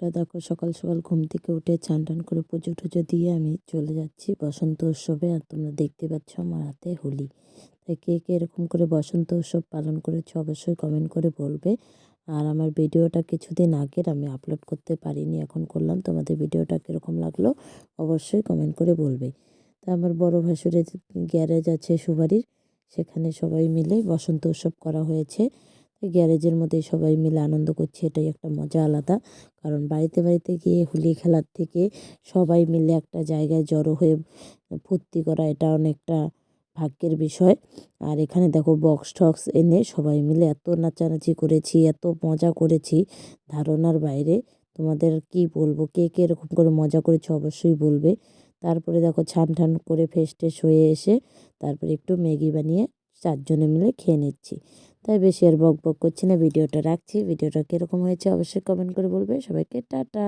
বন্ধুরা দেখো সকাল সকাল ঘুম থেকে উঠে চান টান করে পুজো টুজো দিয়ে আমি চলে যাচ্ছি বসন্ত উৎসবে। আর তোমরা দেখতে পাচ্ছ আমার হাতে হোলি। তাই কে কে এরকম করে বসন্ত উৎসব পালন করেছো অবশ্যই কমেন্ট করে বলবে। আর আমার ভিডিওটা কিছুদিন আগের আমি আপলোড করতে পারিনি, এখন করলাম। তোমাদের ভিডিওটা কীরকম লাগলো অবশ্যই কমেন্ট করে বলবে। তা আমার বড় ভাসুরের গ্যারেজ আছে সুবারির, সেখানে সবাই মিলে বসন্ত উৎসব করা হয়েছে। গ্যারেজের মধ্যে সবাই মিলে আনন্দ করছে, এটাই একটা মজা আলাদা। কারণ বাড়িতে বাড়িতে গিয়ে হোলি খেলার থেকে সবাই মিলে একটা জায়গায় জড়ো হয়ে ফুর্তি করা, এটা অনেকটা ভাগ্যের বিষয়। আর এখানে দেখো বক্স টক্স এনে সবাই মিলে এত নাচানাচি করেছি, এত মজা করেছি ধারণার বাইরে। তোমাদের কি বলবো, কে কে এরকম করে মজা করেছে অবশ্যই বলবে। তারপরে দেখো ছান ঠান করে ফ্রেশ ট্রেশ হয়ে এসে তারপরে একটু ম্যাগি বানিয়ে চারজনে মিলে খেয়ে নিচ্ছি। তাই বেশি আর বক বক করছি না, ভিডিওটা রাখছি। ভিডিওটা কীরকম হয়েছে অবশ্যই কমেন্ট করে বলবে। সবাইকে টাটা।